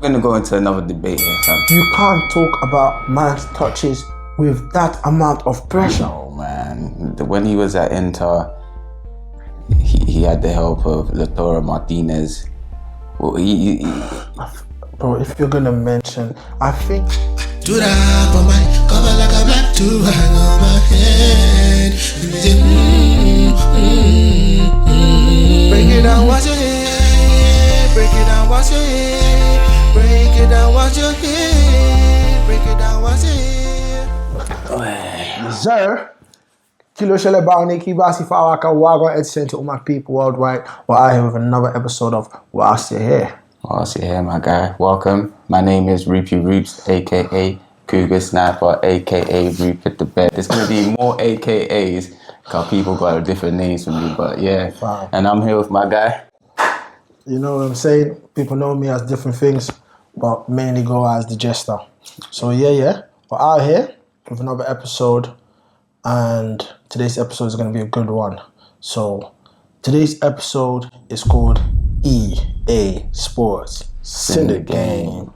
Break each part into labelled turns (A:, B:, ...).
A: We're gonna go into another debate here, fam.
B: You can't talk about man's touches with that amount of pressure.
A: Oh man, when he was at Inter, he had the help of Lautaro Martinez. Well,
B: Bro, if you're gonna mention, I think.
C: Do that for my cover like a black to hang on my head. Break it down, watch your head. Break it down, watch your head. Break it down, watch your head. Break it down, watch your head.
B: Sir, Kilo Shele Baoniki Basi Fawaka Wagon Ed Center to all my people worldwide. Well, I have another episode of Whilst You're Here.
A: Whilst you're here, my guy, welcome. My name is Rupy Roops, aka Cougar Sniper, aka Rupert the Bed. There's gonna be more AKAs because people got different names for me, but yeah.
B: Wow.
A: And I'm here with my guy.
B: You know what I'm saying? People know me as different things, but mainly go as the jester. So yeah, we're out here with another episode, and today's episode is going to be a good one. So today's episode is called EA Sports Syndicate Game.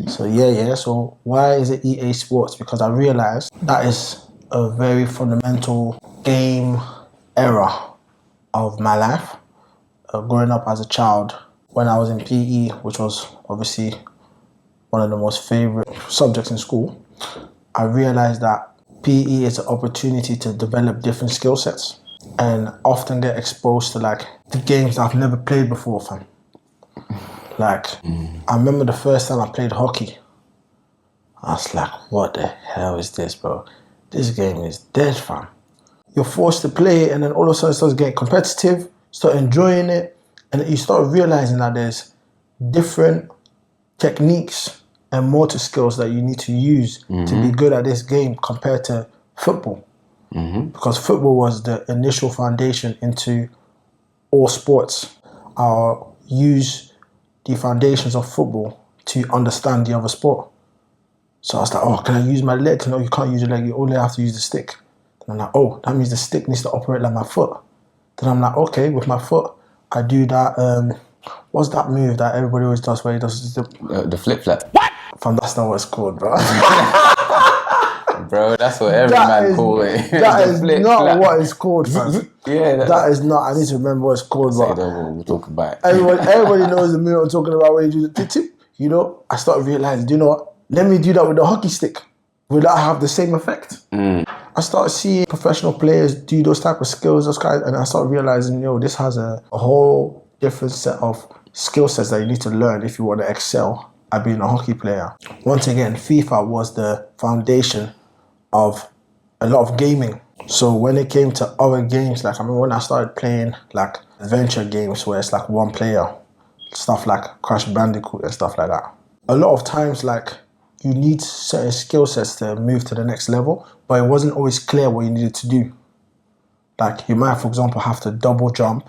B: So yeah. So why is it EA Sports? Because I realized that is a very fundamental game era of my life. Growing up as a child, when I was in PE, which was obviously one of the most favorite subjects in school, I realized that PE is an opportunity to develop different skill sets and often get exposed to like the games that I've never played before, fam. Like, I remember the first time I played hockey. I was like, what the hell is this, bro? This game is dead, fam. You're forced to play it, and then all of a sudden it starts getting competitive, start enjoying it, and you start realizing that there's different techniques and motor skills that you need to use to be good at this game compared to football. Because football was the initial foundation into all sports. I'll use the foundations of football to understand the other sport. So I was like, oh, can I use my legs? No, you can't use your leg, you only have to use the stick. And I'm like, oh, that means the stick needs to operate like my foot. Then I'm like, okay, with my foot, I do that, what's that move that everybody always does where he does
A: The flip flap.
B: What? Fam, that's not what it's called, bro.
A: Bro, that's what every man call it.
B: That is not what it's called, fam.
A: Yeah,
B: that is not, I need to remember what it's called, but
A: we'll talk about it.
B: everybody knows the move I'm talking about where you do the tip. You know, I started realizing, you know what, let me do that with the hockey stick. Will that have the same effect? I started seeing professional players do those type of skills, and I started realizing, this has a whole different set of skill sets that you need to learn if you want to excel at being a hockey player. Once again, FIFA was the foundation of a lot of gaming. So when it came to other games, like I remember when I started playing like adventure games where it's like one player, stuff like Crash Bandicoot and stuff like that. A lot of times, like, you need certain skill sets to move to the next level, but it wasn't always clear what you needed to do. Like, you might, for example, have to double jump,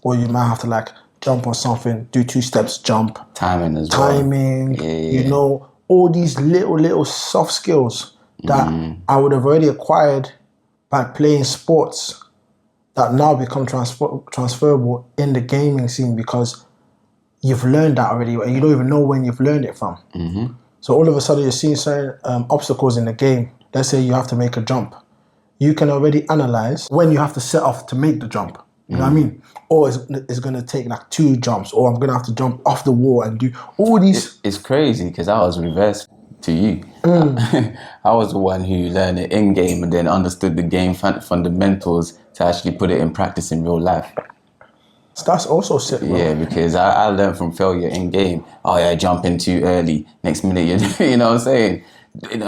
B: or you might have to, like, jump on something, do 2 steps, jump.
A: Timing as well.
B: Yeah. All these little soft skills that I would have already acquired by playing sports that now become transferable in the gaming scene because you've learned that already, and you don't even know when you've learned it from. So all of a sudden you're seeing certain obstacles in the game. Let's say you have to make a jump. You can already analyze when you have to set off to make the jump. You know what I mean? Or it's going to take like 2 jumps, or I'm going to have to jump off the wall and do all these.
A: It's crazy because I was reversed to you. I was the one who learned it in-game and then understood the game fundamentals to actually put it in practice in real life.
B: That's also sick, bro.
A: Yeah, because I learned from failure in game. Oh yeah, jumping too early. Next minute, you know what I'm saying?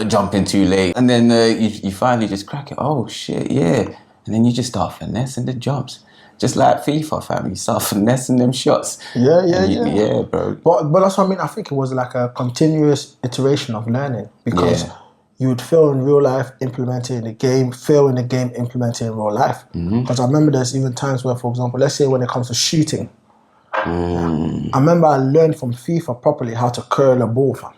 A: Jumping too late. And then you finally just crack it. Oh shit, yeah. And then you just start finessing the jumps. Just like FIFA, fam. You start finessing them shots. Yeah, bro.
B: But that's what I mean. I think it was like a continuous iteration of learning because you would fail in real life, implement it in the game, fail in the game, implement it in real life. Because I remember there's even times where, for example, let's say when it comes to shooting, I remember I learned from FIFA properly how to curl a ball, fam.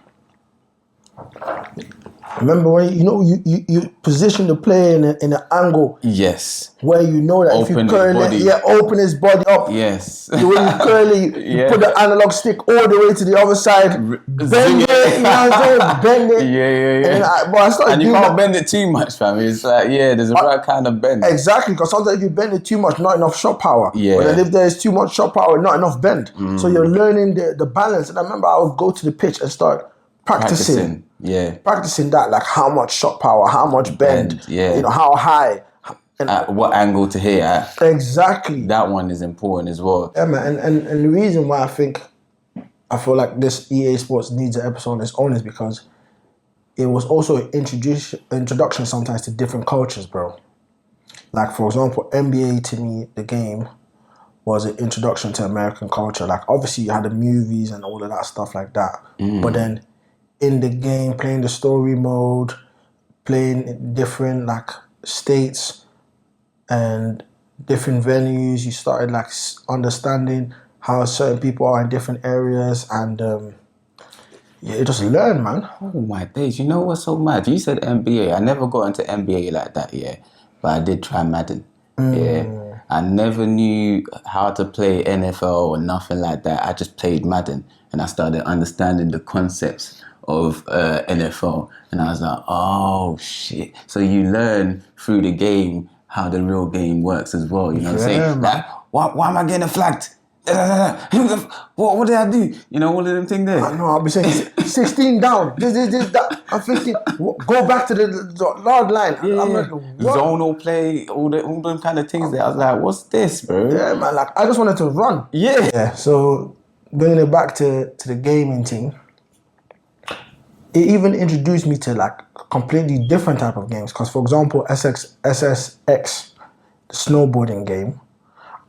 B: Remember when you position the player in an angle
A: Yes.
B: where you know that if you
A: Open his
B: curl
A: body.
B: it, open his body up.
A: Yes.
B: The way you curl it, you put the analog stick all the way to the other side, bend it, you know what I'm saying? Bend it.
A: Yeah.
B: But I started
A: And you
B: doing
A: can't
B: that.
A: bend it too much, fam. It's like, there's a right kind of bend.
B: Exactly, because sometimes if you bend it too much, not enough shot power.
A: Yeah.
B: But then if there's too much shot power, not enough bend. So you're learning the balance. And I remember I would go to the pitch and start practicing. Practicing that, like how much shot power, how much bend, how high. And
A: at what angle to hit at.
B: Exactly.
A: That one is important as well.
B: Yeah, man. And the reason why I feel like this EA Sports needs an episode on its own is because it was also an introduction sometimes to different cultures, bro. Like, for example, NBA to me, the game, was an introduction to American culture. Like, obviously you had the movies and all of that stuff like that. But then in the game, playing the story mode, playing in different like states and different venues, you started like understanding how certain people are in different areas, and you just learn, man.
A: Oh my days! You know what's so mad? You said NBA. I never got into NBA like that, but I did try Madden. I never knew how to play NFL or nothing like that. I just played Madden, and I started understanding the concepts of NFL, and I was like, oh shit! So you learn through the game how the real game works as well. You know what I'm saying? Like, why am I getting flagged? What did I do? You know, all of them things there.
B: I know, I'll be saying 16 down, this, that. I'm thinking, go back to the log line. I'm like,
A: zonal play, all them kind of things there. I was like, what's this, bro?
B: Yeah, man, like, I just wanted to run. Yeah, so bringing it back to the gaming thing, it even introduced me to like completely different type of games. Because, for example, SSX, the snowboarding game,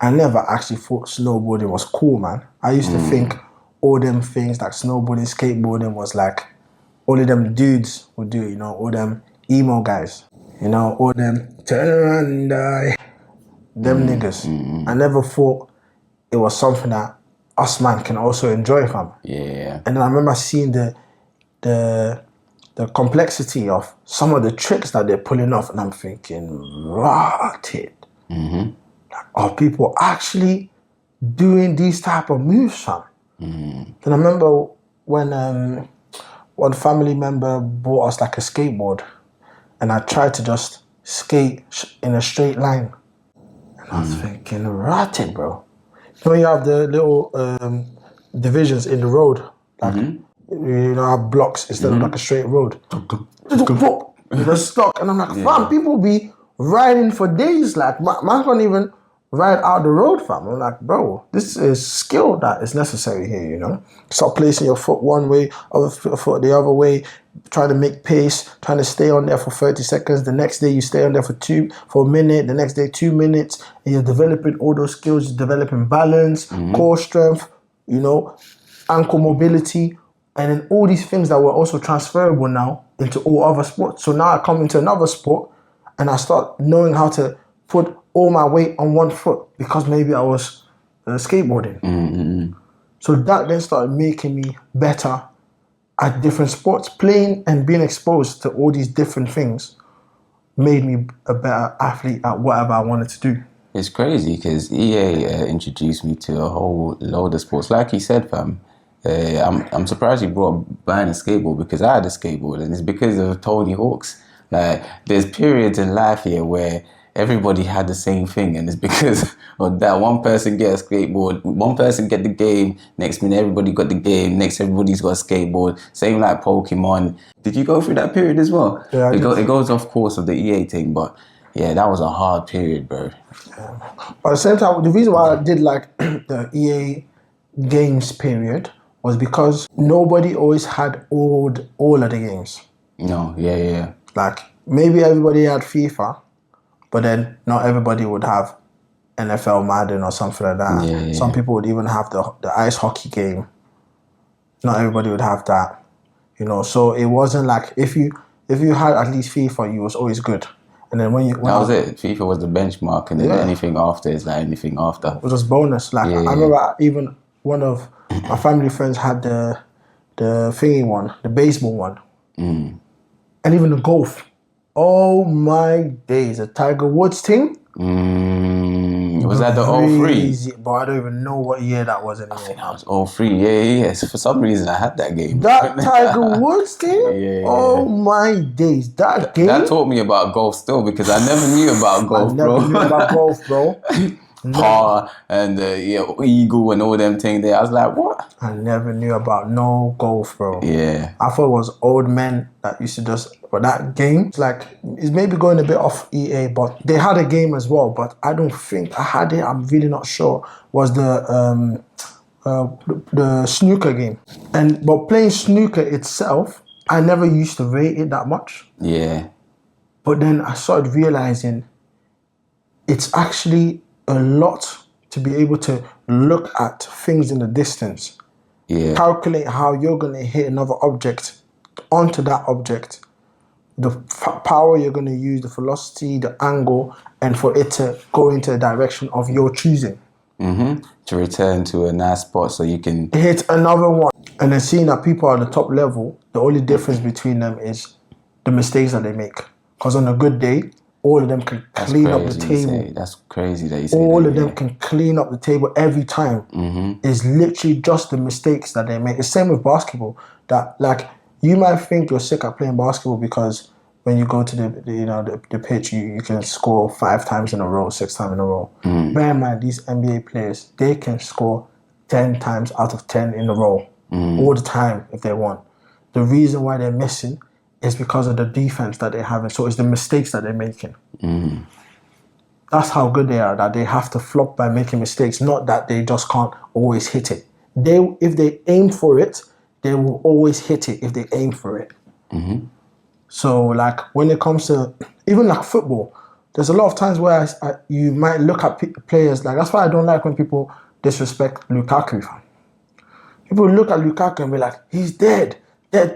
B: I never actually thought snowboarding was cool, man. I used to think all them things like snowboarding, skateboarding was like all of them dudes would do, you know, all them emo guys, you know, all them turn around and die, them niggas. I never thought it was something that us man can also enjoy, fam.
A: Yeah.
B: And then I remember seeing the complexity of some of the tricks that they're pulling off, and I'm thinking, rotted. Are people actually doing these type of moves, fam? Then I remember when one family member bought us like a skateboard, and I tried to just skate in a straight line, and I was thinking, rotted, bro. You know, you have the little divisions in the road, like you know, have blocks instead of like a straight road. You're just stuck, and I'm like, fam, people be riding for days. Like, man can't even ride out the road, fam. I'm like, bro, this is skill that is necessary here, you know? Stop placing your foot one way, other foot the other way, trying to make pace, trying to stay on there for 30 seconds. The next day you stay on there for a minute, the next day 2 minutes, and you're developing all those skills. You're developing balance, core strength, you know, ankle mobility, and then all these things that were also transferable now into all other sports. So now I come into another sport and I start knowing how to put all my weight on one foot because maybe I was skateboarding. So that then started making me better at different sports. Playing and being exposed to all these different things made me a better athlete at whatever I wanted to do.
A: It's crazy because EA introduced me to a whole load of sports. Like you said, fam, I'm surprised you brought buying a skateboard because I had a skateboard, and it's because of Tony Hawk's. Like, there's periods in life here where everybody had the same thing, and it's because of that. One person get a skateboard, one person get the game, next minute everybody got the game, next everybody's got a skateboard. Same like Pokemon. Did you go through that period as well?
B: Yeah,
A: it goes off course of the EA thing, but yeah, that was a hard period, bro.
B: But at the same time, the reason why I did like the EA games period was because nobody always had all of the games.
A: No, yeah.
B: Like, maybe everybody had FIFA, but then not everybody would have NFL Madden or something like that.
A: Yeah.
B: Some people would even have the ice hockey game. Not everybody would have that, you know. So it wasn't like if you had at least FIFA, you was always good. And then when
A: that was it. FIFA was the benchmark, and then anything after is like anything after.
B: It was just bonus. Like, I remember even one of my family friends had the thingy one, the baseball one. and even the golf. Oh my days, the Tiger Woods thing.
A: Was that the 03?
B: Crazy, but I don't even know what year that was anymore.
A: I think that was 03. Yeah. So for some reason, I had that game.
B: That Tiger Woods thing?
A: Yeah.
B: Oh my days. That game?
A: That taught me about golf still because I never knew about golf,
B: I never knew about golf, bro.
A: Par and eagle and all them things there. I was like, what?
B: I never knew about no golf, bro.
A: Yeah.
B: I thought it was old men that used to just... But that game, it's maybe going a bit off EA, but they had a game as well, but I don't think I had it. I'm really not sure. Was the snooker game. But playing snooker itself, I never used to rate it that much.
A: Yeah.
B: But then I started realizing it's actually a lot to be able to look at things in the distance.
A: Yeah.
B: Calculate how you're going to hit another object onto that object. The power you're going to use, the velocity, the angle, and for it to go into a direction of your choosing.
A: To return to a nice spot so you can...
B: Hit another one. And then seeing that people are at the top level, the only difference between them is the mistakes that they make. Because on a good day, all of them can clean up the table.
A: That's crazy that you say
B: all
A: that,
B: of them can clean up the table every time. It's literally just the mistakes that they make. It's same with basketball. That you might think you're sick at playing basketball because when you go to the pitch, you can score 5 times in a row, 6 times in a row. Bear in mind, these NBA players, they can score 10 times out of 10 in a row all the time if they want. The reason why they're missing is because of the defense that they're having. So it's the mistakes that they're making. That's how good they are, that they have to flop by making mistakes, not that they just can't always hit it. If they aim for it, they will always hit it if they aim for it. So when it comes to even football, there's a lot of times where you might look at players, that's why I don't like when people disrespect Lukaku. People look at Lukaku and be like, he's dead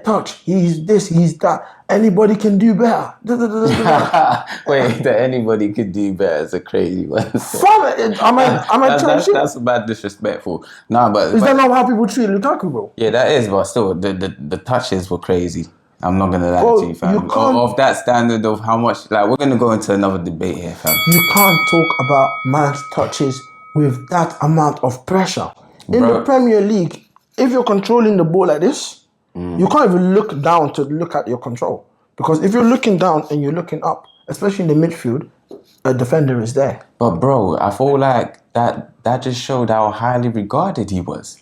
B: touch, he's this, he's that, anybody can do better.
A: Wait, that anybody could do better is a crazy one. That's bad disrespectful. Nah, but...
B: Is that not how people treat Lukaku, bro?
A: Yeah, that is, but still, the touches were crazy. I'm not gonna lie to you, fam. Of that standard of how much, we're gonna go into another debate here, fam.
B: You can't talk about man's touches with that amount of pressure. In the Premier League, if you're controlling the ball like this, you can't even look down to look at your control. Because if you're looking down and you're looking up, especially in the midfield, a defender is there.
A: But bro, I feel like that just showed how highly regarded he was.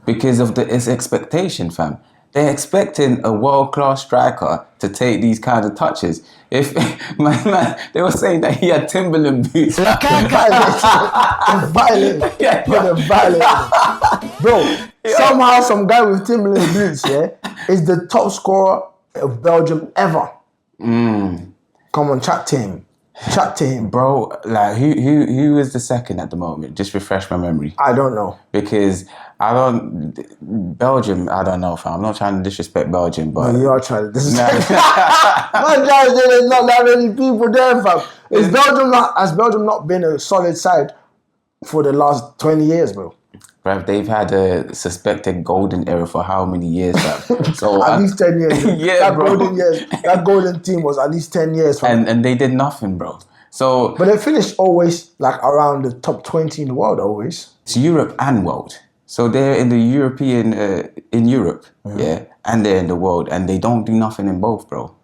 A: Because of his expectation, fam. They're expecting a world-class striker to take these kinds of touches. If man, they were saying that he had Timberland boots.
B: Violent. Bro, somehow some guy with Timberland boots, is the top scorer of Belgium ever. Come on, chat to him.
A: Bro, who is the second at the moment? Just refresh my memory.
B: I don't know.
A: Because Belgium, I don't know, fam. I'm not trying to disrespect Belgium, but...
B: No, you are trying to disrespect. There's not that many people there, fam. Has Belgium not been a solid side for the last 20 years, bro?
A: Bruv, they've had a suspected golden era for how many years, fam? So
B: at least 10 years.
A: Yeah, bro.
B: That golden team was at least 10 years, fam.
A: And they did nothing, bro. So...
B: But they finished always, around the top 20 in the world, always.
A: It's Europe and world. So they're in the European, in Europe, and they're in the world, and they don't do nothing in both, bro.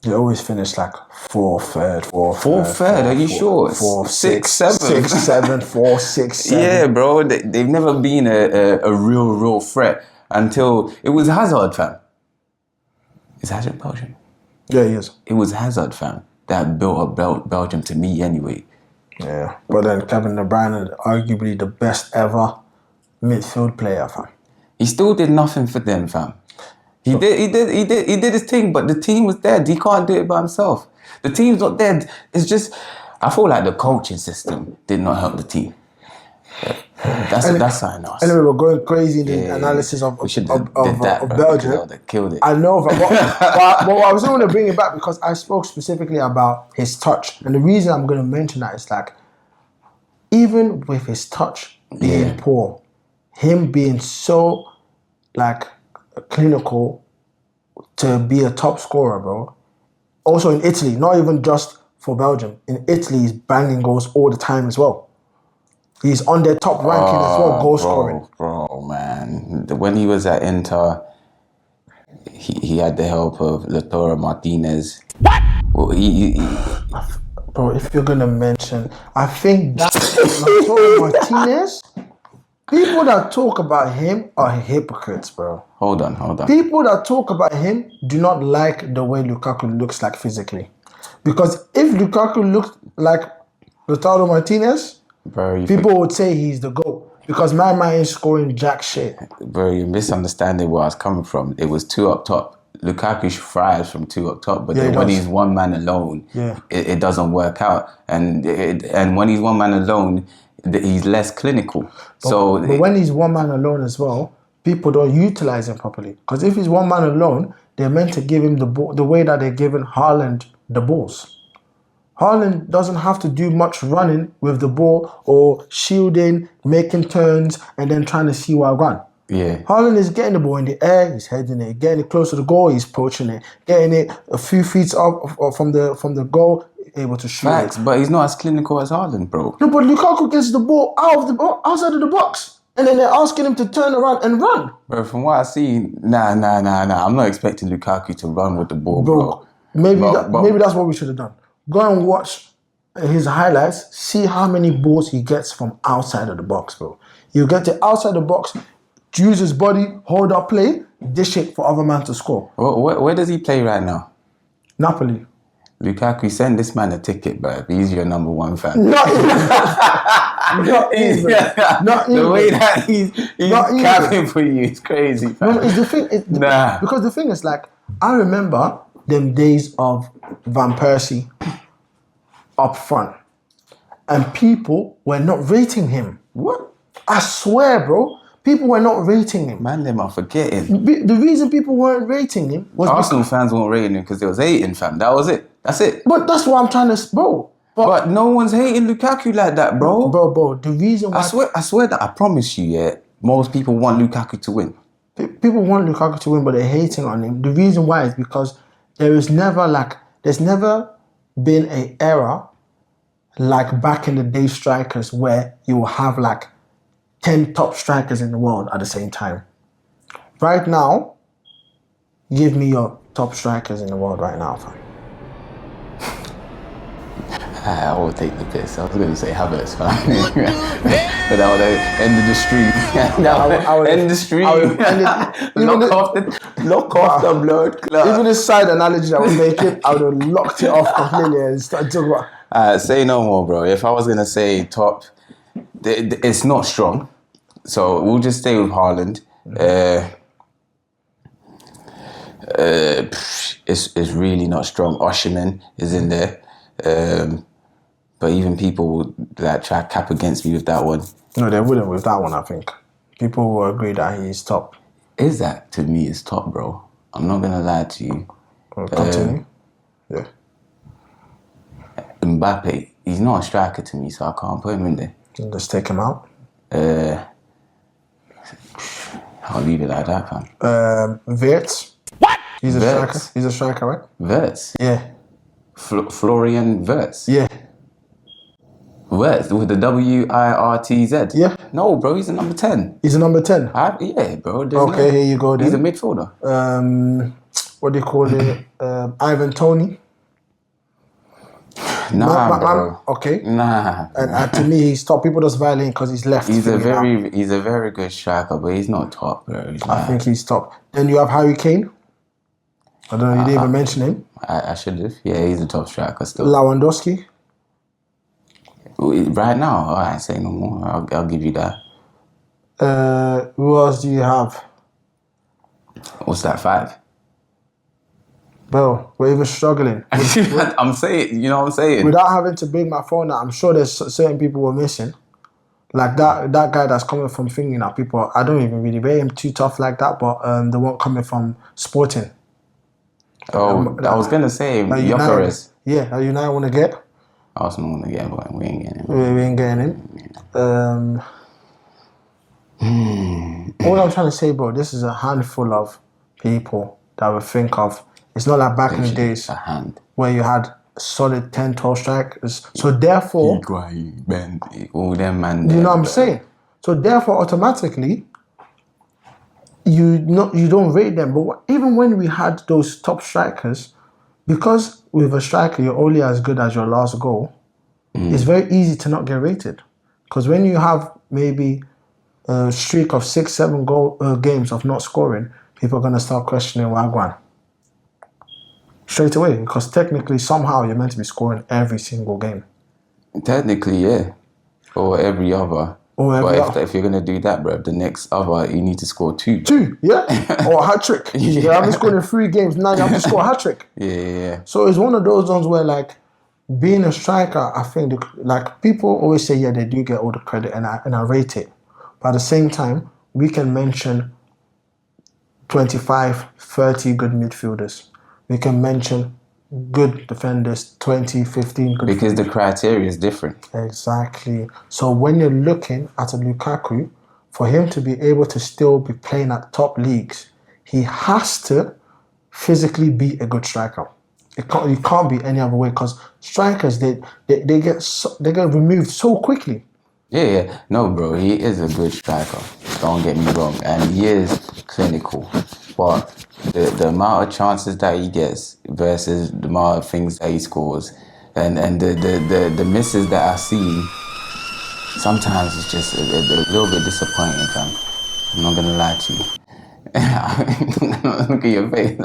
B: They always finish fourth, third.
A: Are you sure?
B: 4th,
A: 6th, 7th.
B: 6th, 7th, 4th, 6th, 7th.
A: Yeah, bro. They've never been a real threat until it was Hazard, fam. Is Hazard Belgium?
B: Yeah, he is.
A: It was Hazard, fam, that built up Belgium to me anyway.
B: Yeah, but then Kevin De Bruyne, arguably the best ever midfield player, fam.
A: He still did nothing for them, fam. He did his thing, but the team was dead. He can't do it by himself. The team's not dead. It's just, I feel like the coaching system did not help the team. That's something else.
B: Anyway, we're going crazy in the analysis of Belgium.
A: Killed it.
B: I know, but I was going to bring it back because I spoke specifically about his touch. And the reason I'm going to mention that is even with his touch being poor, him being so clinical to be a top scorer, bro. Also in Italy, not even just for Belgium. In Italy, he's banging goals all the time as well. He's on their top ranking as well, goal scoring.
A: Bro, man. When he was at Inter, he had the help of Lautaro Martinez. What? Well,
B: Bro, if you're gonna mention, I think that Lautaro Martinez. People that talk about him are hypocrites, bro.
A: Hold on.
B: People that talk about him do not like the way Lukaku looks like physically. Because if Lukaku looked like Lautaro Martinez,
A: bro,
B: people would say he's the GOAT. Because my man ain't scoring jack shit.
A: Bro, you're misunderstanding where I was coming from. It was two up top. Lukaku thrives from two up top, but then when he's one man alone, it doesn't work out. And when he's one man alone, he's less clinical. But
B: when he's one man alone as well, people don't utilize him properly. Because if he's one man alone, they're meant to give him the ball the way that they're giving Haaland the balls. Haaland doesn't have to do much running with the ball or shielding, making turns, and then trying to see where I run.
A: Yeah.
B: Haaland is getting the ball in the air, he's heading it, getting it close to the goal, he's poaching it, getting it a few feet up from the goal, able to shoot.
A: Facts, but he's not as clinical as Haaland, bro.
B: No, but Lukaku gets the ball outside of the box, and then they're asking him to turn around and run.
A: Bro, from what I see, nah. I'm not expecting Lukaku to run with the ball, bro.
B: Maybe that's what we should have done. Go and watch his highlights. See how many balls he gets from outside of the box, bro. You get to outside the box, use his body, hold up play, dish it for other man to score.
A: Where does he play right now?
B: Napoli.
A: Lukaku, send this man a ticket, bro. He's your number one fan.
B: Not even.
A: The way that he's capping for you is crazy, fam.
B: No, it's the thing. Because the thing is, like, I remember them days of Van Persie up front, and people were not rating him.
A: What?
B: I swear, bro. People were not rating him.
A: Man, them are forgetting.
B: The reason people weren't rating him was
A: Arsenal fans weren't rating him because they was hating, fam. That was it. That's it.
B: But that's what I'm trying to, bro.
A: But no one's hating Lukaku like that, bro.
B: Bro, the reason why...
A: I swear that I promise you, yeah, most people want Lukaku to win.
B: People want Lukaku to win, but they're hating on him. The reason why is because there's never been an era like back in the day strikers where you will have like 10 top strikers in the world at the same time. Right now, give me your top strikers in the world right now, fam.
A: I will take the piss. I was going to say Havertz, fam. But that would end of the stream. I would end the stream. Lock off the blood clot.
B: Even this side analogy I was making, I would have locked it off completely and started talking about...
A: Say no more, bro. If I was going to say top, it's not strong. So we'll just stay with Haaland. It's really not strong. Osimhen is in there. But even people that try to cap against me with that one.
B: No, they wouldn't with that one, I think. People will agree that he's top.
A: Is that, to me, is top, bro. I'm not going to lie to you.
B: Continue. Yeah.
A: Mbappe, he's not a striker to me, so I can't put him in there.
B: Just take him out.
A: I'll leave it like that, fam.
B: Wirtz.
A: What?
B: He's a striker. He's a striker, right?
A: Wirtz?
B: Yeah.
A: Florian Wirtz?
B: Yeah.
A: Wirtz with the WIRTZ?
B: Yeah.
A: No, bro, he's a number 10.
B: He's a number 10?
A: Yeah, bro.
B: Okay, here you go then.
A: He's a midfielder.
B: What do you call it? Ivan Toney?
A: Nah, bro.
B: Okay.
A: Nah.
B: And to me, he's top. People just violate because he's left.
A: He's a very good striker, but he's not top, bro.
B: I think he's top. Then you have Harry Kane. I don't know, you didn't even mention him.
A: I should have. Yeah, he's a top striker still.
B: Lewandowski.
A: Right now, I ain't saying no more. I'll give you that.
B: Who else do you have?
A: What's that, 5?
B: Bro, we're even struggling.
A: I'm saying, you know what I'm saying?
B: Without having to bring my phone out, I'm sure there's certain people we're missing. Like that guy that's coming from thinking that people, I don't even really rate him too tough like that, but the one coming from Sporting.
A: Oh, I was going to say, Gyökeres.
B: Yeah, that United want to get.
A: Arsenal want to get, but we ain't getting him.
B: We ain't getting him. All I'm trying to say, bro, this is a handful of people that I would think of. It's not like back in the days
A: A hand.
B: where you had solid 10, 12 strikers. So therefore,
A: Ben, all them man.
B: you know what I'm saying? So therefore, automatically, you don't rate them. But even when we had those top strikers, because with a striker, you're only as good as your last goal, it's very easy to not get rated. Because when you have maybe a streak of 6, 7 games of not scoring, people are going to start questioning Wagwan. Straight away, because technically, somehow, you're meant to be scoring every single game.
A: Technically, yeah. Or every other. But if you're going to do that, bro, the next other, you need to score 2.
B: 2, yeah? Or a hat-trick. You haven't scored in 3 games, now you have to score a hat-trick.
A: Yeah.
B: So it's one of those ones where, like, being a striker, I think, like, people always say, yeah, they do get all the credit, and I rate it. But at the same time, we can mention 25, 30 good midfielders. We can mention good defenders, 20, 15 good
A: Because the criteria is different.
B: Exactly. So when you're looking at a Lukaku, for him to be able to still be playing at top leagues, he has to physically be a good striker. It can't be any other way, because strikers they get removed so quickly.
A: Yeah. No, bro, he is a good striker. Don't get me wrong. And he is clinical. But the amount of chances that he gets versus the amount of things that he scores and the misses that I see, sometimes it's just a little bit disappointing, fam. I'm not going to lie to you. Look at your face.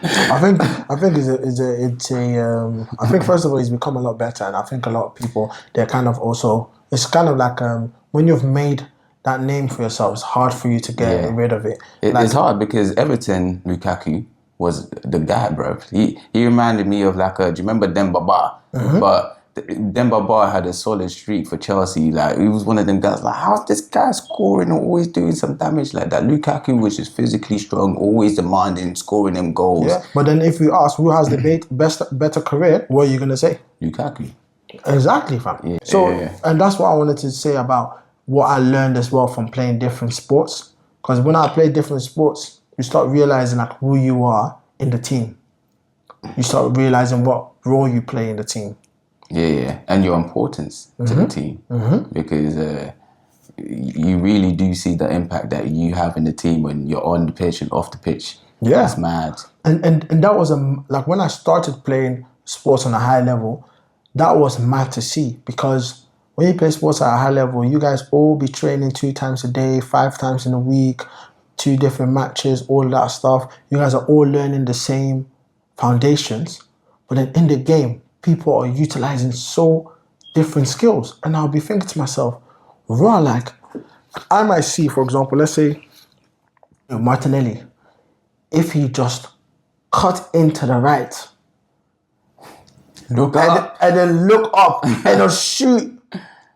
B: I think I think first of all he's become a lot better, and I think a lot of people, they're kind of also, it's kind of like when you've made that name for yourself, it's hard for you to get rid of it.
A: It's hard because Everton, Lukaku, was the guy, bro. He reminded me of like do you remember Demba Ba? But Demba Ba had a solid streak for Chelsea. Like, he was one of them guys, like, how's this guy scoring and always doing some damage like that? Lukaku was just physically strong, always demanding, scoring them goals.
B: Yeah, but then if you ask who has the better career, what are you going to say?
A: Lukaku.
B: Exactly, fam.
A: Yeah.
B: So, and that's what I wanted to say about what I learned as well from playing different sports. Because when I play different sports, you start realizing like who you are in the team. You start realizing what role you play in the team.
A: Yeah, and your importance to the team. Because you really do see the impact that you have in the team when you're on the pitch and off the pitch.
B: Yeah.
A: That's mad.
B: And that was like when I started playing sports on a high level, that was mad to see, because when you play sports at a high level, you guys all be training 2 times a day, 5 times in a week, 2 different matches, all that stuff. You guys are all learning the same foundations. But then in the game, people are utilizing so different skills. And I'll be thinking to myself, raw, like, I might see, for example, let's say Martinelli, if he just cut into the right,
A: Look up.
B: and then look up and then shoot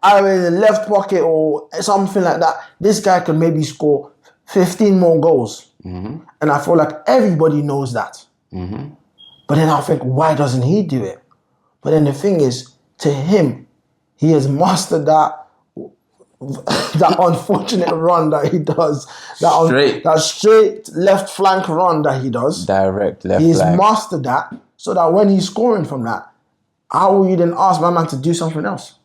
B: either in the left pocket or something like that, this guy could maybe score 15 more goals. And I feel like everybody knows that. But then I'll think, why doesn't he do it? But then the thing is, to him, he has mastered that unfortunate run that he does. That straight left flank run that he does.
A: Direct left
B: He's
A: flank.
B: mastered that, so that when he's scoring from that, how will you then ask my man to do something else?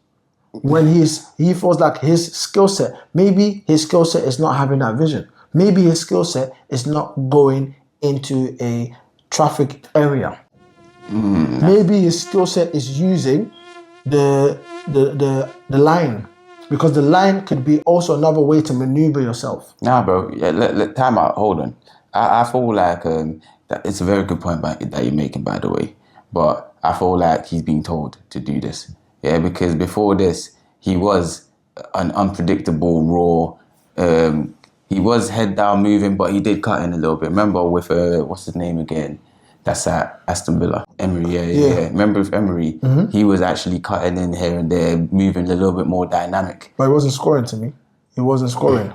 B: When he feels like his skill set, maybe his skill set is not having that vision. Maybe his skill set is not going into a traffic area. Maybe his skill set is using the line, because the line could be also another way to maneuver yourself.
A: Nah, bro. Yeah, let time out. Hold on. I feel like that it's a very good point that you're making, by the way. But I feel like he's being told to do this. Yeah, because before this, he was an unpredictable, raw. He was head down moving, but he did cut in a little bit. Remember with what's his name again? That's at Aston Villa. Emery, yeah. Remember with Emery, he was actually cutting in here and there, moving a little bit more dynamic.
B: But he wasn't scoring to me. He wasn't scoring.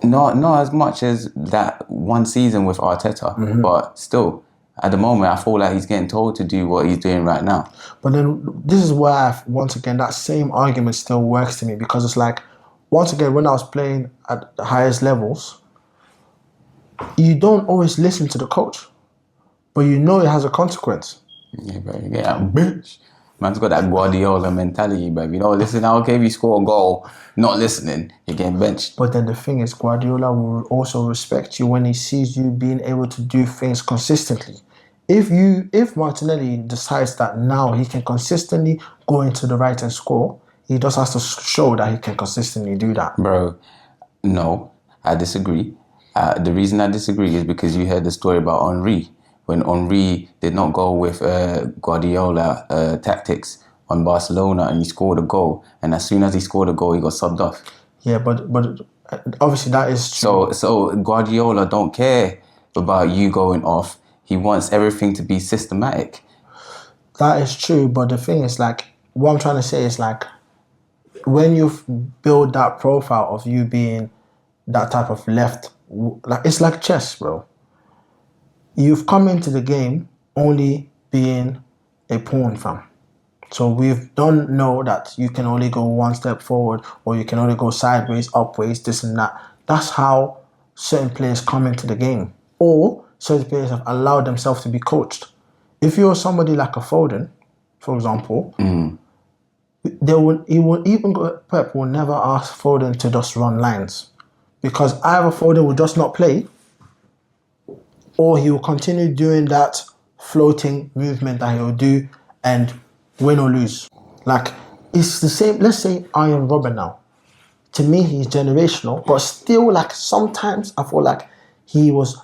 A: Not as much as that one season with Arteta, but still, at the moment, I feel like he's getting told to do what he's doing right now.
B: But then this is where, once again, that same argument still works to me, because it's like, once again, when I was playing at the highest levels, you don't always listen to the coach, but you know it has a consequence.
A: Yeah, bro. You get that bitch. Man's got that Guardiola mentality, bro. You know, listen, okay, if you score a goal, not listening, you're getting benched.
B: But then the thing is, Guardiola will also respect you when he sees you being able to do things consistently. If Martinelli decides that now he can consistently go into the right and score, he just has to show that he can consistently do that.
A: Bro, no, I disagree. The reason I disagree is because you heard the story about Henry. When Henry did not go with Guardiola tactics on Barcelona and he scored a goal, and as soon as he scored a goal, he got subbed off.
B: Yeah, but obviously that is true.
A: So Guardiola don't care about you going off. He wants everything to be systematic.
B: That is true, but the thing is, like, what I'm trying to say is, like, when you build that profile of you being that type of left, like, it's like chess, bro. You've come into the game only being a pawn, fam. So we don't know that you can only go one step forward or you can only go sideways, upways, this and that. That's how certain players come into the game. Or certain players have allowed themselves to be coached. If you're somebody like a Foden, for example, Pep will never ask Foden to just run lines. Because either Foden will just not play, or he will continue doing that floating movement that he'll do and win or lose. Like, it's the same. Let's say Iron Robben now. To me, he's generational, but still, like, sometimes I feel like he was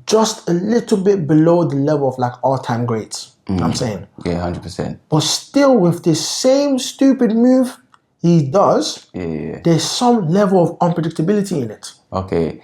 B: just a little bit below the level of, like, all-time greats. You know what I'm saying?
A: Yeah, 100%.
B: But still, with this same stupid move he does, there's some level of unpredictability in it.
A: Okay.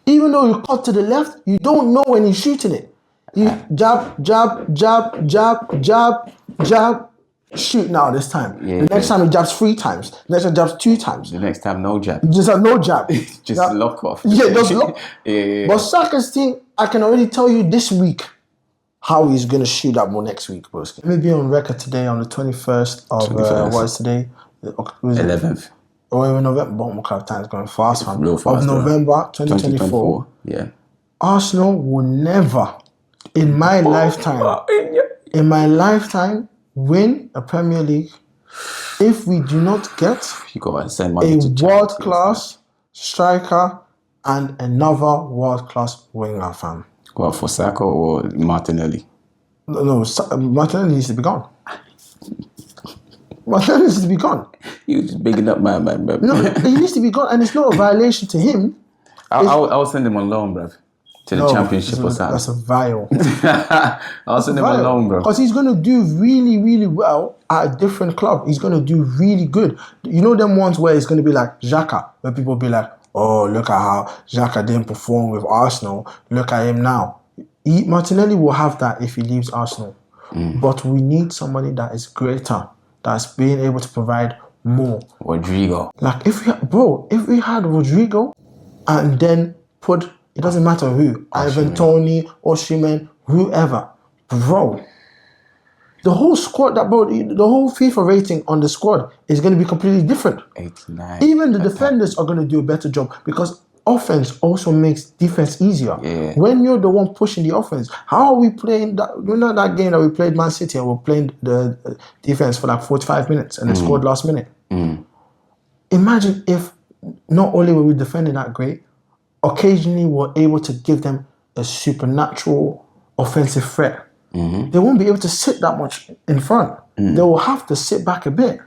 B: Even though you cut to the left, you don't know when he's shooting it. You jab, jab, jab, jab, jab, jab, shoot now this time.
A: Yeah,
B: the next time he jabs 3 times. The next time he jabs 2 times.
A: The next time, no jab.
B: You just have no jab.
A: Just lock off.
B: Yeah, just lock.
A: Yeah.
B: But Saka's thing, I can already tell you this week how he's going to shoot that ball next week, bro. Let me be on record today on the 21st of, what is today?
A: 11th.
B: Or even November. But time's going fast, man.
A: Real fast,
B: of November 2024.
A: Yeah.
B: Arsenal will never, in my lifetime, win a Premier League if we do not get
A: You gotta send
B: a
A: money to
B: world-class striker and another world-class winger, fam.
A: What, for Saka or Martinelli?
B: No, Martinelli needs to be gone. Martinelli needs to be gone.
A: You just bigging up my man, bro.
B: No, he needs to be gone, and it's not a violation to him.
A: I'll send him on loan, bro. To the championship or something.
B: That's a vile.
A: I'll send him on loan, bro.
B: Because he's going to do really, really well at a different club. He's going to do really good. You know them ones where it's going to be like Xhaka, where people be like, oh, look at how Xhaka didn't perform with Arsenal. Look at him now. Martinelli will have that if he leaves Arsenal. But we need somebody that is greater, that's being able to provide more.
A: Rodrigo.
B: Like, if we had Rodrigo and then put, it doesn't matter who, Ivan Toney, Osimhen, whoever, bro. The whole squad, the whole FIFA rating on the squad is going to be completely different.
A: 89.
B: Even the defenders are going to do a better job because offense also makes defense easier.
A: Yeah.
B: When you're the one pushing the offense, how are we playing that? You know that game that we played Man City and we're playing the defense for like 45 minutes and they scored last minute. Imagine if not only were we defending that great, occasionally we're able to give them a supernatural offensive threat. They won't be able to sit that much in front. They will have to sit back a bit.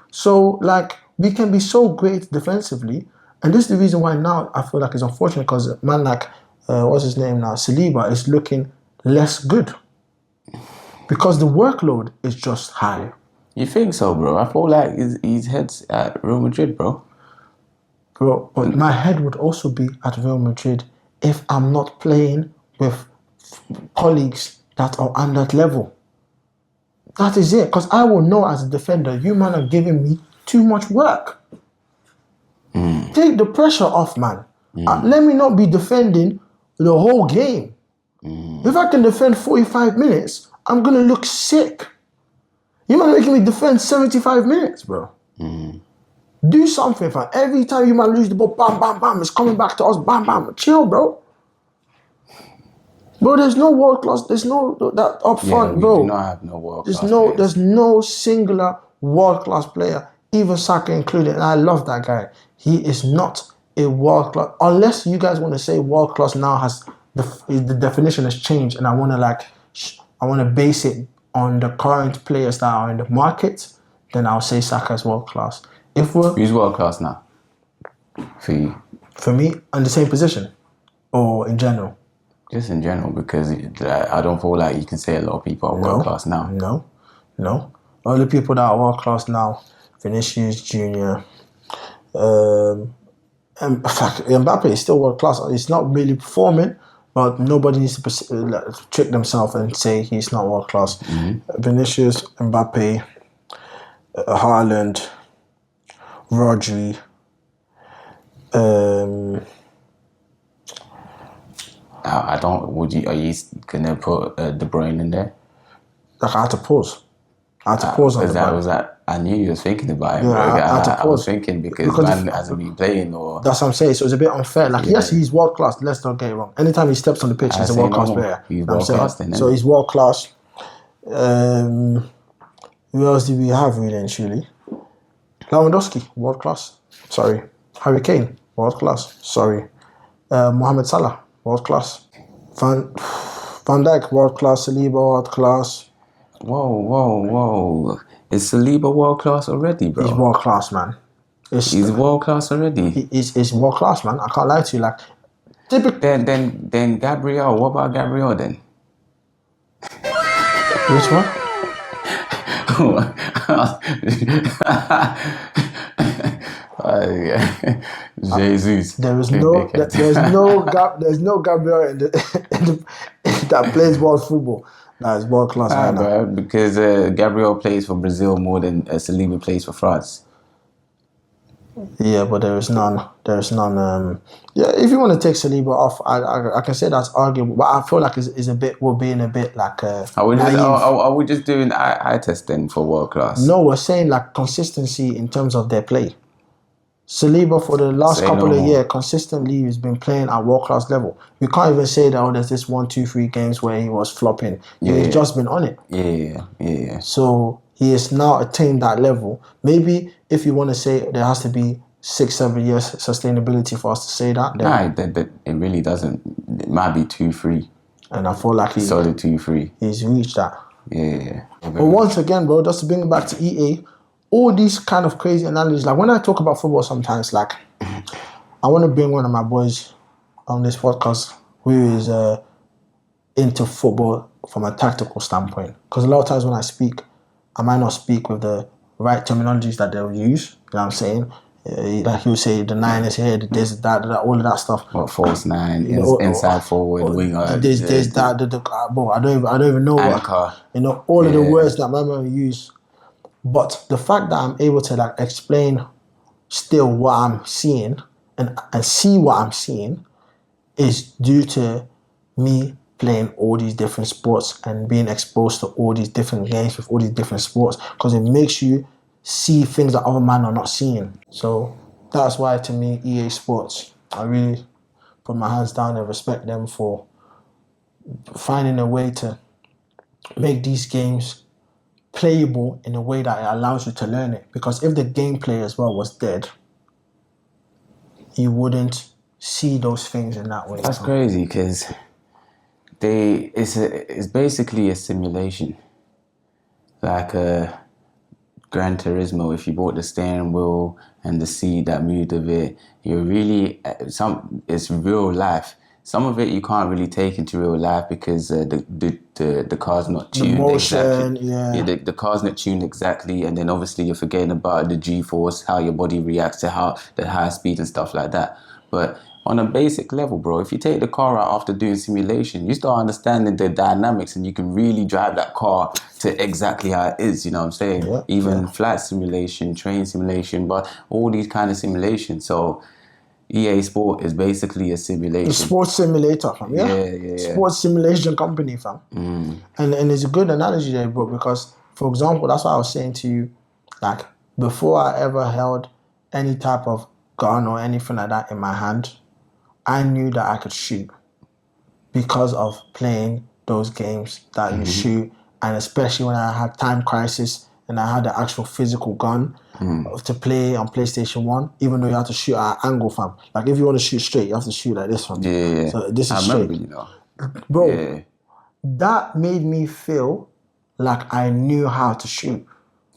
B: So, like, we can be so great defensively, and this is the reason why now I feel like it's unfortunate because a man like, what's his name now, Saliba is looking less good because the workload is just high.
A: You think so, bro? I feel like his head's at Real Madrid, bro.
B: Bro, but my head would also be at Real Madrid if I'm not playing with colleagues that are on that level. That is it. Because I will know as a defender, you man are giving me too much work. Take the pressure off, man. Let me not be defending the whole game. If I can defend 45 minutes, I'm going to look sick. You man are making me defend 75 minutes, bro. Do something, fam. Every time you might lose the ball, bam, bam, bam, it's coming back to us, bam, bam. Chill, bro. Bro, there's no world class. There's no that up front,
A: we
B: bro.
A: do not have no world class.
B: There's no singular world class player, even Saka included. And I love that guy. He is not a world class, unless you guys want to say world class now has the definition has changed, and I want to base it on the current players that are in the market. Then I'll say Saka is world class.
A: Who's world class now? For you?
B: For me, on the same position, or in general.
A: Just in general, because I don't feel like you can say a lot of people are world class now.
B: No. Only people that are world class now, Vinicius Junior, and Mbappe is still world class. He's not really performing, but nobody needs to trick themselves and say he's not world class. Mm-hmm. Vinicius, Mbappe, Haaland, Rodri.
A: I don't. Are you gonna put De Bruyne in there?
B: Like I had to pause. On
A: that. I knew you was thinking about it.
B: Yeah,
A: I was thinking because man hasn't been playing, or
B: that's what I'm saying. So it's a bit unfair. Like yes, he's world class. Let's not get it wrong. Anytime he steps on the pitch, he's a world class player.
A: He's world class.
B: So he's world class. Who else do we have really and truly? Lewandowski, world class. Sorry. Harry Kane, world class. Sorry. Mohamed Salah, world class. Van Dijk, world class. Saliba, world class.
A: Whoa. Is Saliba world class already, bro?
B: He's world class, man.
A: He's world class already?
B: He's world class, man. I can't lie to you. Like,
A: Then Gabriel. What about Gabriel then?
B: Which one?
A: Jesus.
B: There's no Gabriel in the that plays world football. That is world class.
A: Bro, because Gabriel plays for Brazil more than Saliba plays for France.
B: Yeah, but there is none. If you want to take Saliba off, I can say that's arguable, but I feel like we're being a bit like.
A: Are we just doing eye test then for world class?
B: No, we're saying like consistency in terms of their play. Saliba for the last couple of years consistently has been playing at world class level. We can't even say that there's this 1, 2, 3 games where he was flopping. He's just been on it.
A: Yeah.
B: So he has now attained that level. Maybe if you want to say there has to be 6, 7 years sustainability for us to say that.
A: Nah, it really doesn't. It might be 2, 3.
B: And I feel like
A: solid 2, 3.
B: He's reached that.
A: Yeah.
B: But once again, bro, just to bring it back to EA, all these kind of crazy analogies. Like when I talk about football sometimes, like I want to bring one of my boys on this podcast who is into football from a tactical standpoint. Because a lot of times when I speak, I might not speak with the right terminologies that they'll use. You know what I'm saying? Like he'll say the 9 is here, this, that, all of that stuff.
A: What, false 9, inside forward, winger.
B: This, that, I don't even know
A: anchor.
B: What, all of the words that my man use. But the fact that I'm able to like explain still what I'm seeing and see what I'm seeing is due to me playing all these different sports and being exposed to all these different games with all these different sports, because it makes you see things that other men are not seeing. So that's why to me EA Sports, I really put my hands down and respect them for finding a way to make these games playable in a way that it allows you to learn it. Because if the gameplay as well was dead, you wouldn't see those things in that way.
A: That's crazy, because it's basically a simulation. Like Gran Turismo, if you bought the steering wheel and the seat that moved of it, it's real life. Some of it you can't really take into real life because the car's not tuned exactly. The car's not tuned exactly, and then obviously you're forgetting about the G-force, how your body reacts to the high speed and stuff like that. But on a basic level, bro, if you take the car out after doing simulation, you start understanding the dynamics and you can really drive that car to exactly how it is, you know what I'm saying? Yeah, even flight simulation, train simulation, but all these kind of simulations. So EA Sport is basically a simulation.
B: A sports simulator, fam. Yeah. Sports simulation company, fam. And it's a good analogy there, bro, because, for example, that's what I was saying to you, like, before I ever held any type of gun or anything like that in my hand, I knew that I could shoot because of playing those games that you shoot, and especially when I had Time Crisis and I had the actual physical gun to play on PlayStation 1, even though you have to shoot at an angle, fam. Like, if you want to shoot straight, you have to shoot like this, fam.
A: Yeah.
B: So this is
A: I
B: straight.
A: remember, you know.
B: Bro,
A: Yeah.
B: that made me feel like I knew how to shoot.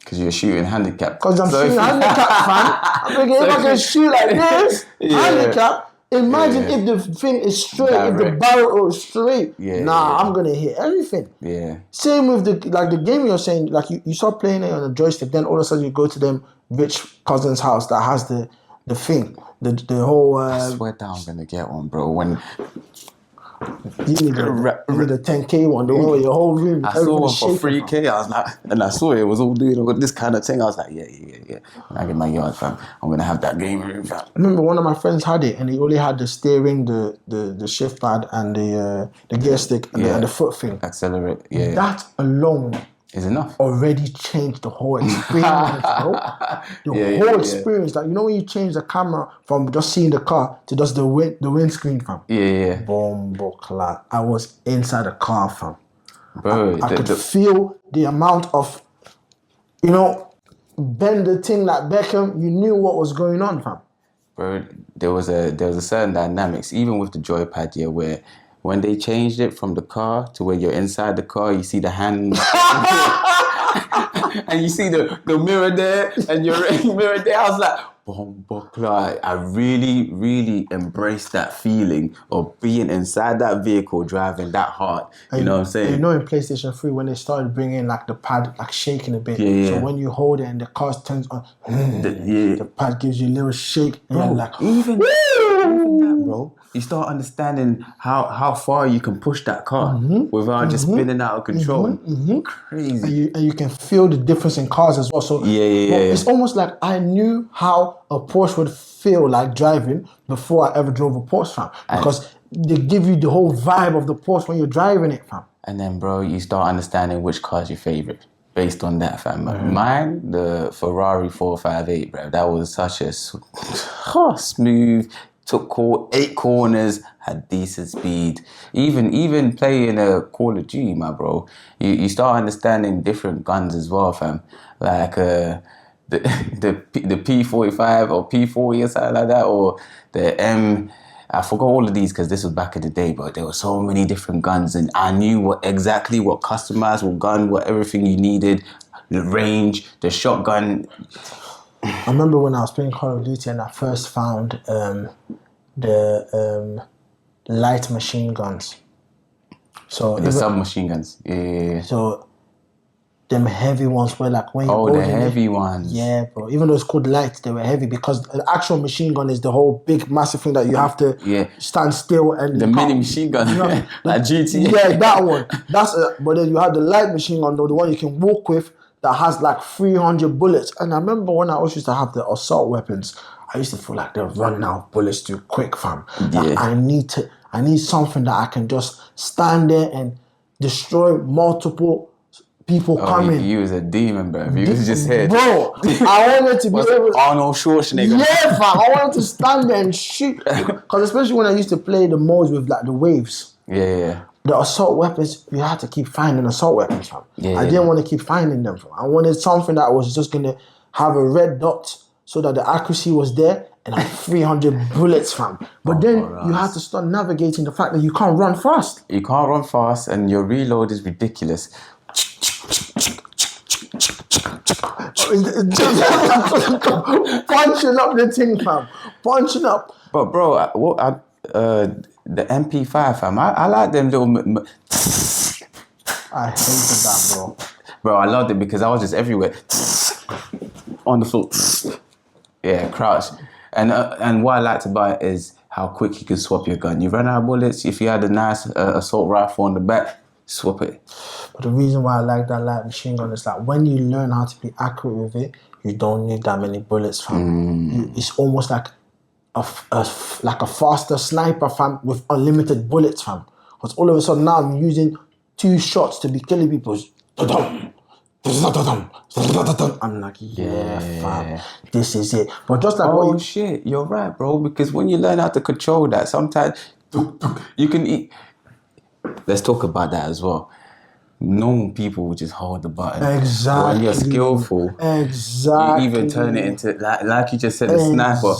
A: Because you're shooting handicap.
B: Because I'm shooting handicap, fam. I'm thinking, if I can shoot like this, handicap, imagine if the thing is straight, if the
A: Direct.
B: barrel is straight.
A: Yeah.
B: I'm going to hit everything.
A: Yeah.
B: Same with the game you're saying, like you start playing it on a joystick, then all of a sudden you go to them rich cousin's house that has the thing, the whole...
A: I swear down I'm going to get one, bro. When
B: you need a 10K one, the one where your whole room...
A: I saw one
B: everything's
A: for
B: shaking,
A: 3K, I was like, and I saw it was all doing all this kind of thing. I was like, yeah. When I get my yard, fam, I'm going to have that game room, fam.
B: I remember one of my friends had it, and he only had the steering, the shift pad, and the gear stick, and the foot thing.
A: Accelerate, yeah.
B: That alone
A: Is enough.
B: already changed the whole experience, bro. The whole experience. Like, you know when you change the camera from just seeing the car to just the windscreen, fam?
A: Yeah.
B: Bombo clad. I was inside the car, fam.
A: Bro,
B: I could feel the amount of, bend the thing like Beckham. You knew what was going on, fam.
A: bro, there was a certain dynamics, even with the joypad, yeah, where when they changed it from the car to where you're inside the car, you see the hand and you see the mirror there and your mirror there. I was like, I really, really embraced that feeling of being inside that vehicle, driving that hard. You know what I'm saying?
B: You know, in PlayStation 3, when they started bringing like the pad, like shaking a bit.
A: Yeah.
B: So when you hold it and the car turns on, the pad gives you a little shake. And you're like,
A: even that, bro, you start understanding how far you can push that car without just spinning out of control. Crazy.
B: And you can feel the difference in cars as well. So it's almost like I knew how a Porsche would feel like driving before I ever drove a Porsche, fam. Because they give you the whole vibe of the Porsche when you're driving it, fam.
A: And then, bro, you start understanding which car's your favorite based on that, fam. Mine, the Ferrari 458, bro. That was such a smooth. Took 8 corners, had decent speed. Even playing a Call of Duty, my bro, you start understanding different guns as well, fam. Like the P45 or P40 or something like that, or the M. I forgot all of these because this was back in the day, but there were so many different guns, and I knew exactly what customizable gun, what everything you needed, the range, the shotgun.
B: I remember when I was playing Call of Duty and I first found the light machine guns. So
A: The submachine guns. Yeah.
B: So them heavy ones were like when you
A: the heavy ones.
B: Yeah, bro. Even though it's called light, they were heavy because the actual machine gun is the whole big massive thing that you have to stand still and
A: the mini machine gun, like GTA.
B: Yeah, that one. But then you have the light machine gun, though, the one you can walk with that has like 300 bullets. And I remember when I always used to have the assault weapons, I used to feel like they're running out of bullets too quick, fam. Like, I need something that I can just stand there and destroy multiple people coming.
A: You was a demon, bro. You was just here.
B: Bro, I wanted to be able...
A: Arnold Schwarzenegger.
B: Yeah, fam. I wanted to stand there and shoot. Because especially when I used to play the modes with like the waves.
A: Yeah.
B: The assault weapons, you had to keep finding assault weapons, fam. I didn't want to keep finding them, fam. I wanted something that was just going to have a red dot so that the accuracy was there and had 300 bullets, fam. But then you have to start navigating the fact that you can't run fast.
A: You can't run fast and your reload is ridiculous.
B: Punching up the thing, fam. Punching up.
A: But bro, the MP5, fam, I like them little...
B: I hated that, bro.
A: Bro, I loved it because I was just everywhere. On the floor. Yeah, crouch. And what I liked about it is how quick you can swap your gun. You run out of bullets, if you had a nice assault rifle on the back, swap it.
B: But the reason why I like that light machine gun is that when you learn how to be accurate with it, you don't need that many bullets, fam. It's almost like a faster sniper, fam, with unlimited bullets, fam. Because all of a sudden now I'm using 2 shots to be killing people. I'm like, yeah, fam, this is it. But just like
A: Oh shit, you're right, bro. Because when you learn how to control that, sometimes you can eat. Let's talk about that as well. Normal people will just hold the button.
B: Exactly.
A: But when you're skillful,
B: exactly.
A: you even turn it into like you just said, the sniper.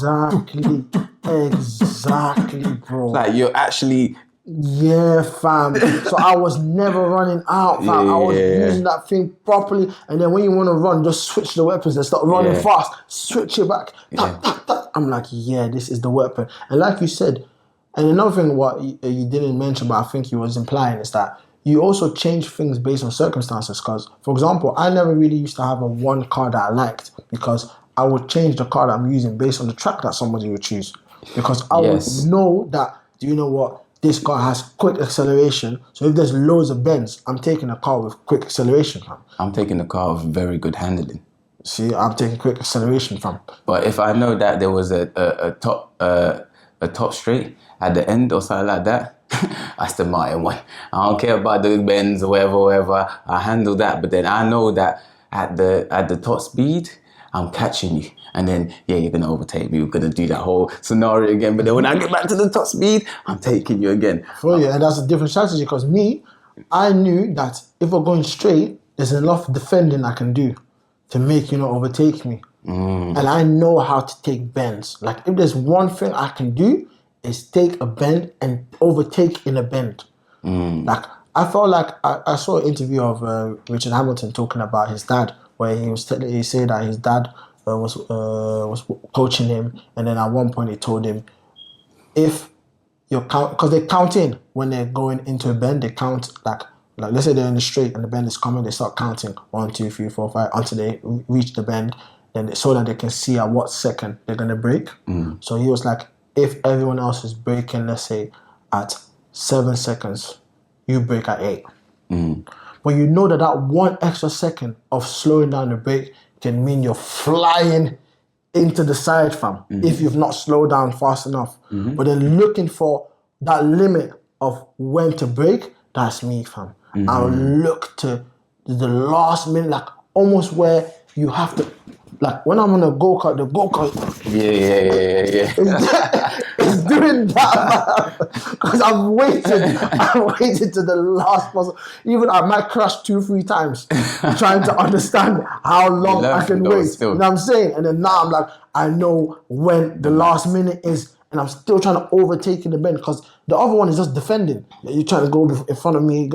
B: Exactly, bro.
A: Like you're actually.
B: Yeah, fam. So I was never running out, fam. I was using that thing properly. And then when you want to run, just switch the weapons and start running fast. Switch it back. I'm like, yeah, this is the weapon. And like you said, and another thing what you didn't mention, but I think you was implying is that you also change things based on circumstances. Because, for example, I never really used to have a one car that I liked because I would change the car that I'm using based on the track that somebody would choose. Because I would know that, do you know what? This car has quick acceleration. So if there's loads of bends, I'm taking a car with quick acceleration, fam.
A: I'm taking a car with very good handling.
B: See, I'm taking quick acceleration, fam.
A: But if I know that there was a top straight at the end or something like that, that's the Martin one. I don't care about the bends or whatever. I handle that. But then I know that at the top speed, I'm catching you. And then, you're going to overtake me. We're going to do that whole scenario again. But then when I get back to the top speed, I'm taking you again.
B: For you. And that's a different strategy because I knew that if we're going straight, there's enough defending I can do to make you not overtake me. And I know how to take bends. Like if there's one thing I can do is take a bend and overtake in a bend. Like I felt like I saw an interview of Richard Hamilton talking about his dad, where he said that his dad was coaching him, and then at one point he told him, if you're because they count in when they're going into a bend, they count like let's say they're in the straight and the bend is coming, they start counting 1, 2, 3, 4, 5 until they reach the bend, then so that they can see at what second they're gonna break. So he was like, if everyone else is breaking, let's say at 7 seconds, you break at 8. But you know that 1 extra second of slowing down the break can mean you're flying into the side, fam, if you've not slowed down fast enough. But then looking for that limit of when to break, that's me, fam. I'll look to the last minute, like almost where you have to, like when I'm on a go-kart, the go-kart is doing that, because I've waited to the last possible. Even I might crash 2-3 times trying to understand how long I can wait.
A: Still.
B: You know what I'm saying? And then now I'm like, I know when the last minute is, and I'm still trying to overtake in the bend because the other one is just defending. You're trying to go in front of me,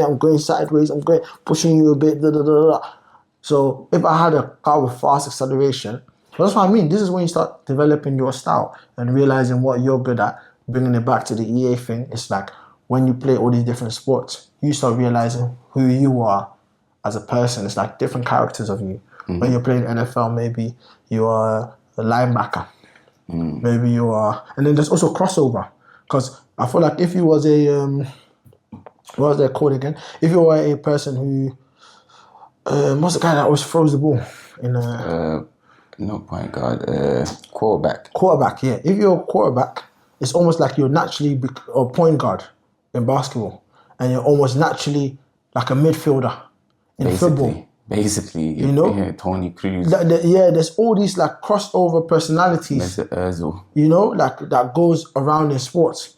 B: I'm going sideways, I'm going pushing you a bit, So if I had a car with fast acceleration, that's what I mean. This is when you start developing your style and realizing what you're good at, bringing it back to the EA thing. It's like when you play all these different sports, you start realizing who you are as a person. It's like different characters of you. When you're playing NFL, maybe you are a linebacker. Maybe you are... And then there's also crossover. Because I feel like if you was a... what was that called again? If you were a person who... what's the guy that always throws the ball?
A: No point guard. Quarterback.
B: Quarterback, yeah. If you're a quarterback, it's almost like you're naturally a point guard in basketball. And you're almost naturally like a midfielder in football.
A: Basically,
B: you know,
A: Tony Cruz.
B: There's all these like crossover personalities. You know, like that goes around in sports.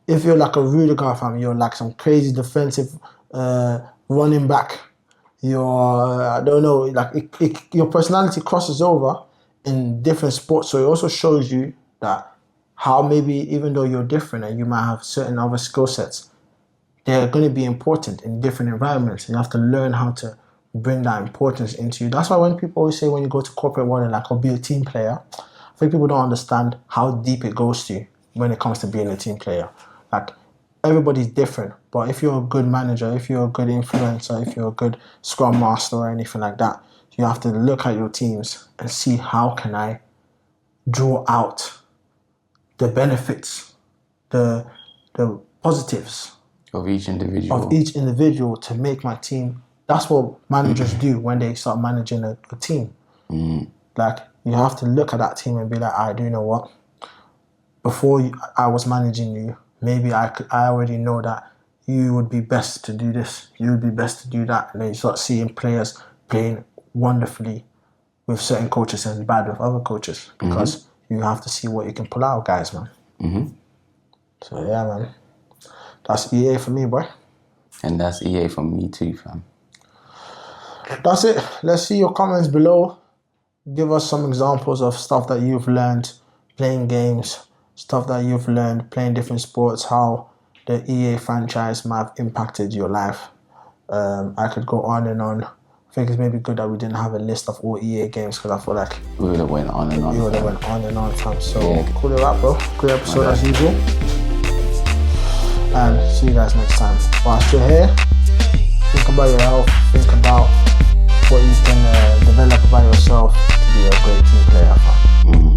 B: If you're like a Rudiger fan, you're like some crazy defensive running back. You're I don't know, like your personality crosses over in different sports. So it also shows you that how maybe even though you're different and you might have certain other skill sets, they're going to be important in different environments. And you have to learn how to bring that importance into you. That's why when people always say when you go to corporate world and like, I'll be a team player, I think people don't understand how deep it goes to you when it comes to being a team player. Like everybody's different, but if you're a good manager, if you're a good influencer, if you're a good scrum master or anything like that, you have to look at your teams and see how can I draw out the benefits, the positives
A: of each individual
B: to make my team. That's what managers do when they start managing a team. Like, you have to look at that team and be like, I do know what? Before I was managing you, maybe I already know that you would be best to do this, you would be best to do that. And then you start seeing players playing wonderfully with certain coaches and bad with other coaches, because you have to see what you can pull out, guys, man. So yeah, man. That's EA for me, boy.
A: And that's EA from me too, fam.
B: That's it. Let's see your comments below. Give us some examples of stuff that you've learned playing games, stuff that you've learned playing different sports, how the EA franchise might have impacted your life. I could go on and on. I think it's maybe good that we didn't have a list of all EA games, because I feel like
A: We would have went on and on.
B: we would have
A: fam.
B: went on and on, fam. So
A: Yeah.
B: cool it up, bro. Great episode as usual. And see you guys next time. Whilst you're here, think about your health, think about what you can develop about yourself to be a great team player, fam.